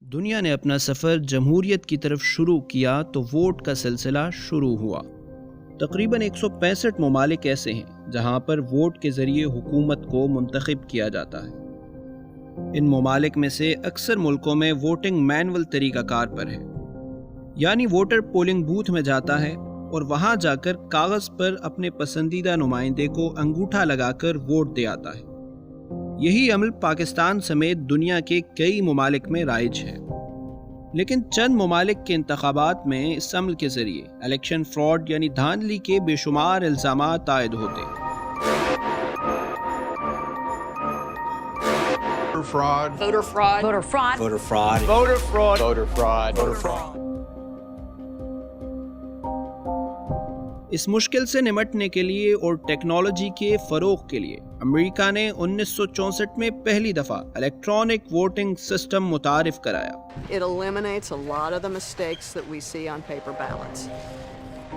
دنیا نے اپنا سفر جمہوریت کی طرف شروع کیا تو ووٹ کا سلسلہ شروع ہوا۔ تقریباً 165 ممالک ایسے ہیں جہاں پر ووٹ کے ذریعے حکومت کو منتخب کیا جاتا ہے۔ ان ممالک میں سے اکثر ملکوں میں ووٹنگ مینول طریقہ کار پر ہے، یعنی ووٹر پولنگ بوتھ میں جاتا ہے اور وہاں جا کر کاغذ پر اپنے پسندیدہ نمائندے کو انگوٹھا لگا کر ووٹ دے آتا ہے۔ یہی عمل پاکستان سمیت دنیا کے کئی ممالک میں رائج ہے، لیکن چند ممالک کے انتخابات میں اس عمل کے ذریعے الیکشن فراڈ یعنی دھاندلی کے بے شمار الزامات عائد ہوتے ہیں۔ اس مشکل سے نمٹنے کے لیے اور ٹیکنالوجی کے فروغ کے لیے امریکہ نے 1964 میں پہلی دفعہ الیکٹرانک ووٹنگ سسٹم متعارف کرایا۔ It eliminates a lot of the mistakes that we see on paper ballots.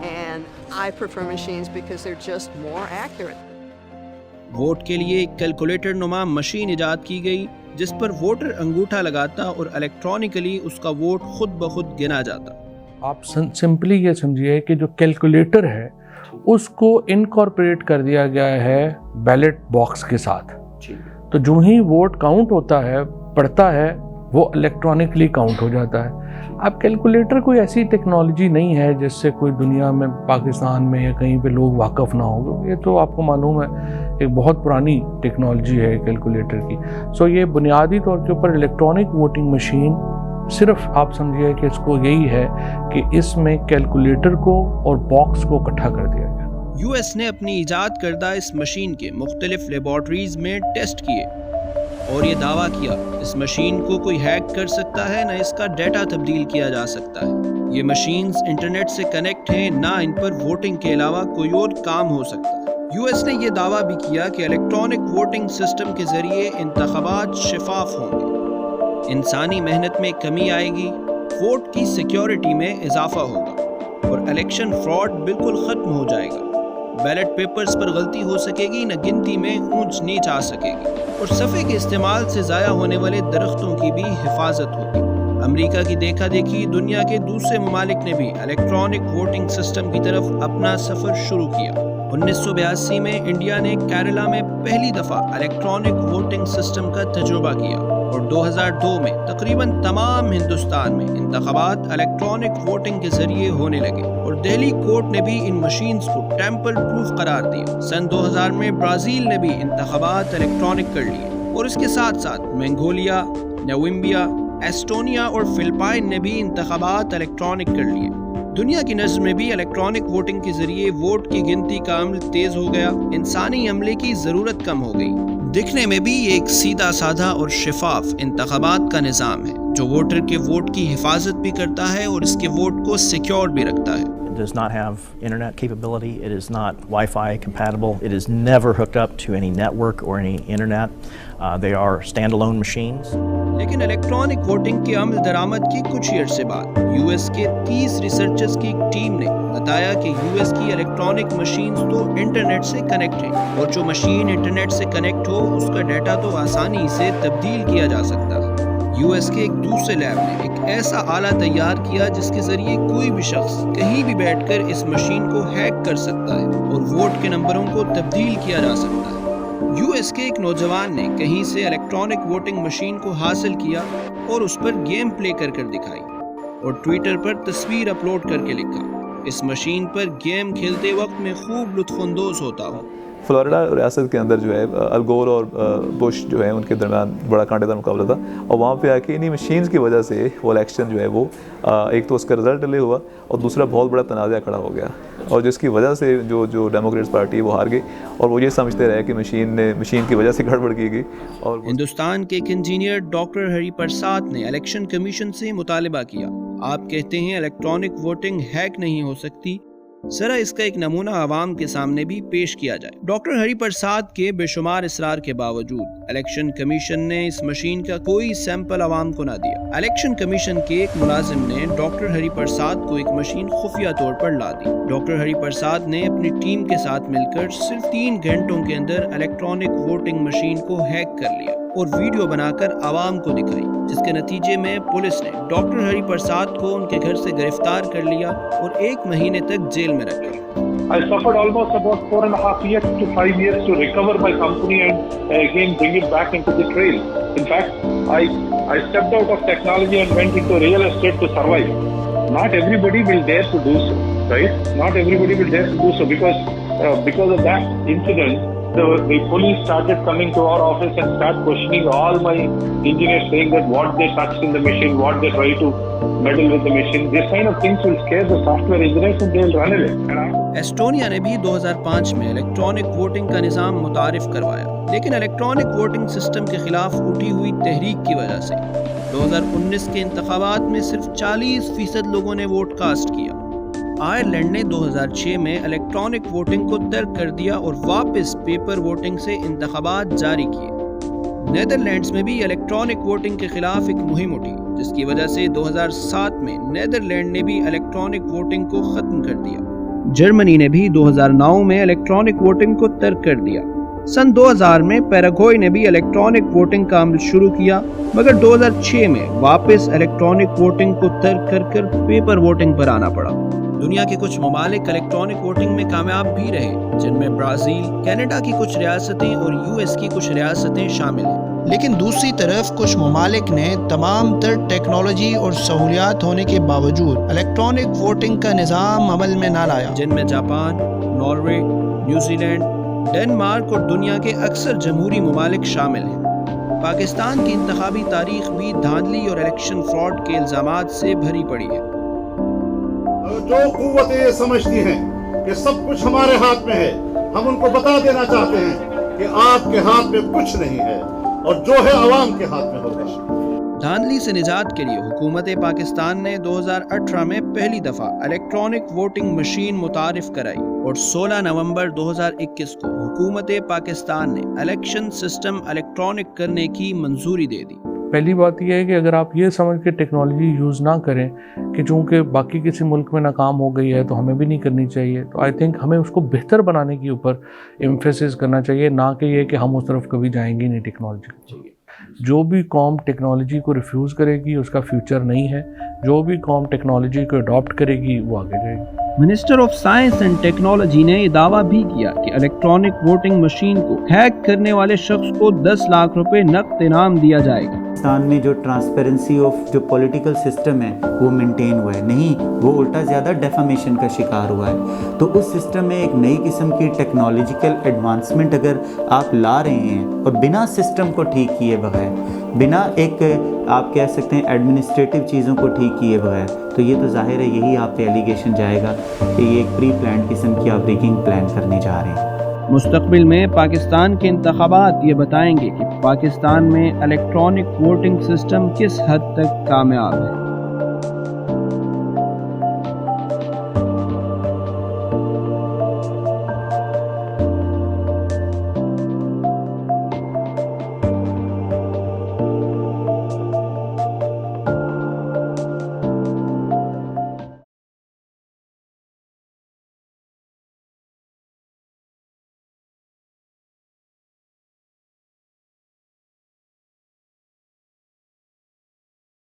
And I prefer machines because they're just more accurate. Vote کے لیے ایک کیلکولیٹر نما مشین ایجاد کی گئی جس پر ووٹر انگوٹھا لگاتا اور الیکٹرانکلی اس کا ووٹ خود بخود گنا جاتا۔ آپ سمپلی یہ سمجھیے کہ جو کیلکولیٹر ہے اس کو انکارپوریٹ کر دیا گیا ہے بیلٹ باکس کے ساتھ، تو جو ہی ووٹ کاؤنٹ ہوتا ہے پڑتا ہے وہ الیکٹرانکلی کاؤنٹ ہو جاتا ہے۔ اب کیلکولیٹر کوئی ایسی ٹیکنالوجی نہیں ہے جس سے کوئی دنیا میں پاکستان میں یا کہیں پہ لوگ واقف نہ ہوں، یہ تو آپ کو معلوم ہے ایک بہت پرانی ٹیکنالوجی ہے کیلکولیٹر کی۔ سو یہ بنیادی طور کے اوپر الیکٹرانک ووٹنگ مشین صرف آپ سمجھیے کہ اس کو یہی ہے کہ اس میں کیلکولیٹر کو اور باکس کو اکٹھا کر دیا گیا۔ یو ایس نے اپنی ایجاد کردہ اس مشین کے مختلف لیبارٹریز میں ٹیسٹ کیے اور یہ دعویٰ کیا اس مشین کو کوئی ہیک کر سکتا ہے نہ اس کا ڈیٹا تبدیل کیا جا سکتا ہے۔ یہ مشینز انٹرنیٹ سے کنیکٹ ہیں، نہ ان پر ووٹنگ کے علاوہ کوئی اور کام ہو سکتا ہے۔ یو ایس نے یہ دعویٰ بھی کیا کہ الیکٹرانک ووٹنگ سسٹم کے ذریعے انتخابات شفاف ہوں گے، انسانی محنت میں کمی آئے گی، ووٹ کی سیکیورٹی میں اضافہ ہوگا اور الیکشن فراڈ بالکل ختم ہو جائے گا۔ بیلٹ پیپرز پر غلطی ہو سکے گی نہ گنتی میں اونچ نیچ آ سکے گی، اور صفحے کے استعمال سے ضائع ہونے والے درختوں کی بھی حفاظت ہوگی۔ امریکہ کی دیکھا دیکھی دنیا کے دوسرے ممالک نے بھی الیکٹرانک ووٹنگ سسٹم کی طرف اپنا سفر شروع کیا۔ 1982 میں انڈیا نے کیرلا میں پہلی دفعہ الیکٹرانک ووٹنگ سسٹم کا تجربہ کیا اور 2002 میں تقریباً تمام ہندوستان میں انتخابات الیکٹرانک ووٹنگ کے ذریعے ہونے لگے اور دہلی کورٹ نے بھی ان مشینز کو ٹیمپر پروف قرار دیا۔ سن 2000 میں برازیل نے بھی انتخابات الیکٹرانک کر لیے اور اس کے ساتھ ساتھ منگولیا، نامبیا، ایسٹونیا اور فلپائن نے بھی انتخابات الیکٹرانک کر لیے۔ دنیا کی نظر میں بھی الیکٹرانک ووٹنگ کے ذریعے ووٹ کی گنتی کا عمل تیز ہو گیا، انسانی عملے کی ضرورت کم ہو گئی۔ دکھنے میں بھی یہ ایک سیدھا سادہ اور شفاف انتخابات کا نظام ہے جو ووٹر کے ووٹ کی حفاظت بھی کرتا ہے اور اس کے ووٹ کو سیکیور بھی رکھتا ہے۔ It does not have internet capability. It is not Wi-Fi compatible. It is never hooked up to any network or any internet. They are standalone machines. لیکن الیکٹرانک ووٹنگ کے عمل درآمد کی کچھ ہی عرصے بعد یو ایس کے 30 ریسرچرز کی ایک ٹیم نے بتایا کہ یو ایس کی الیکٹرانک مشینز تو انٹرنیٹ سے کنیکٹ ہیں اور جو مشین انٹرنیٹ سے کنیکٹ ہو اس کا ڈیٹا تو آسانی سے تبدیل کیا جا سکتا ہے۔ یو ایس کے ایک دوسرے لیب نے ایک ایسا آلہ تیار کیا جس کے ذریعے کوئی بھی شخص کہیں بھی بیٹھ کر اس مشین کو ہیک کر سکتا ہے اور ووٹ کے نمبروں کو تبدیل کیا جا سکتا ہے۔ یو ایس کے ایک نوجوان نے کہیں سے الیکٹرانک ووٹنگ مشین کو حاصل کیا اور اس پر گیم پلے کر دکھائی اور ٹویٹر پر تصویر اپلوڈ کر کے لکھا، اس مشین پر گیم کھیلتے وقت میں خوب لطف اندوز ہوتا ہوں۔ فلوریڈا ریاست کے اندر جو ہے الگور اور بش جو ہے ان کے درمیان بڑا کانٹے دار مقابلہ تھا، اور وہاں پہ آ کے انہی مشینز کی وجہ سے وہ الیکشن جو ہے وہ ایک تو اس کا رزلٹ ڈیلے ہوا اور دوسرا بہت بڑا تنازع کھڑا ہو گیا، اور جس کی وجہ سے جو ڈیموکریٹس پارٹی ہے وہ ہار گئی اور وہ یہ سمجھتے رہے کہ مشین کی وجہ سے گڑبڑ کی گئی۔ اور ہندوستان کے ایک انجینئر ڈاکٹر ہری پرساد نے الیکشن کمیشن سے مطالبہ کیا، آپ کہتے ہیں الیکٹرانک ووٹنگ ہیک نہیں ہو سکتی، ذرا اس کا ایک نمونہ عوام کے سامنے بھی پیش کیا جائے۔ ڈاکٹر ہری پرساد کے بے شمار اصرار کے باوجود الیکشن کمیشن نے اس مشین کا کوئی سیمپل عوام کو نہ دیا۔ الیکشن کمیشن کے ایک ملازم نے ڈاکٹر ہری پرساد کو ایک مشین خفیہ طور پر لا دی۔ ڈاکٹر ہری پرساد نے اپنی ٹیم کے ساتھ مل کر صرف 3 گھنٹوں کے اندر الیکٹرانک ووٹنگ مشین کو ہیک کر لیا۔ اور ویڈیو بنا کر عوام کو دکھائی، جس کے نتیجے میں پولیس نے ڈاکٹر ہری پرساد کو ان کے گھر سے گرفتار کر لیا اور 1 مہینے تک جیل میں رکھا۔ I suffered almost about 4.5 years to 5 years to recover my company and again bring it back into the trail. In fact, I stepped out of technology and went into real estate to survive. Not everybody will dare to do so, right? Not everybody will dare to do so because of that incident. The police started coming to our office and start questioning all my engineers, saying that what they touched in the machine, what they try to meddle with the machine. This kind of things will scare the software engineers and they will run away. Estonia نے بھی 2005 میں electronic voting کا نظام متعارف کروایا، لیکن electronic voting system کے خلاف اٹھی ہوئی تحریک کی وجہ سے 2019 کے انتخابات میں صرف 40% لوگوں نے ووٹ کاسٹ کیا۔ آئرلینڈ نے 2006 میں الیکٹرانک ووٹنگ کو ترک کر دیا اور واپس پیپر ووٹنگ سے انتخابات جاری کیے۔ نیدرلینڈز میں بھی الیکٹرانک ووٹنگ کے خلاف ایک مہم اٹھی، جس کی وجہ سے 2007 میں نیدرلینڈ نے بھی الیکٹرانک ووٹنگ کو ختم کر دیا۔ جرمنی نے بھی 2009 میں الیکٹرانک ووٹنگ کو ترک کر دیا۔ سن 2000 میں پیراگوئے نے بھی الیکٹرانک ووٹنگ کا عمل شروع کیا، مگر 2006 میں واپس الیکٹرانک ووٹنگ کو ترک کر پیپر ووٹنگ پر آنا پڑا۔ دنیا کے کچھ ممالک الیکٹرانک ووٹنگ میں کامیاب بھی رہے، جن میں برازیل، کینیڈا کی کچھ ریاستیں اور US کی کچھ ریاستیں شامل ہیں۔ لیکن دوسری طرف کچھ ممالک نے تمام تر ٹیکنالوجی اور سہولیات ہونے کے باوجود الیکٹرانک ووٹنگ کا نظام عمل میں نہ لایا، جن میں Japan, Norway, New Zealand, Denmark اور دنیا کے اکثر جمہوری ممالک شامل ہیں۔ پاکستان کی انتخابی تاریخ بھی دھاندلی اور الیکشن فراڈ کے الزامات سے بھری پڑی ہے۔ جو قوتیں یہ سمجھتی ہیں کہ سب کچھ ہمارے ہاتھ میں ہے، ہم ان کو بتا دینا چاہتے ہیں کہ آپ کے ہاتھ میں کچھ نہیں ہے اور جو ہے عوام کے ہاتھ میں ہوگا۔ دھاندلی سے نجات کے لیے حکومت پاکستان نے 2018 میں پہلی دفعہ الیکٹرانک ووٹنگ مشین متعارف کرائی اور 16 نومبر 2021 کو حکومت پاکستان نے الیکشن سسٹم الیکٹرانک کرنے کی منظوری دے دی۔ پہلی بات یہ ہے کہ اگر آپ یہ سمجھ کے ٹیکنالوجی یوز نہ کریں کہ چونکہ باقی کسی ملک میں ناکام ہو گئی ہے تو ہمیں بھی نہیں کرنی چاہیے، تو آئی تھنک ہمیں اس کو بہتر بنانے کے اوپر ایمفیسس کرنا چاہیے، نہ کہ یہ کہ ہم اس طرف کبھی جائیں گے نہیں ٹیکنالوجی۔ جو بھی قوم ٹیکنالوجی کو ریفیوز کرے گی اس کا فیوچر نہیں ہے، جو بھی قوم ٹیکنالوجی کو اڈاپٹ کرے گی وہ آگے جائے گی۔ Minister of science and technology نے یہ دعویٰ بھی کیا کہ الیکٹرانک ووٹنگ مشین کو ہیک کرنے والے شخص کو 10 لاکھ روپے نقد انعام دیا جائے گا۔ پاکستان میں جو ٹرانسپیرنسی آف جو پولیٹیکل سسٹم ہے وہ مینٹین ہوا ہے نہیں، وہ الٹا زیادہ ڈیفامیشن کا شکار ہوا ہے۔ تو اس سسٹم میں ایک نئی قسم کی ٹیکنالوجیکل ایڈوانسمنٹ اگر آپ لا رہے ہیں اور بنا سسٹم کو ٹھیک کیے بغیر، بنا ایک آپ کہہ سکتے ہیں ایڈمنسٹریٹو چیزوں کو ٹھیک کیے بغیر، تو یہ تو ظاہر ہے یہی آپ پہ ایلیگیشن جائے گا کہ یہ ایک پری پلانڈ قسم کی آپ ریگنگ پلان کرنے جا رہے ہیں۔ مستقبل میں پاکستان کے انتخابات یہ بتائیں گے کہ پاکستان میں الیکٹرانک ووٹنگ سسٹم کس حد تک کامیاب ہے۔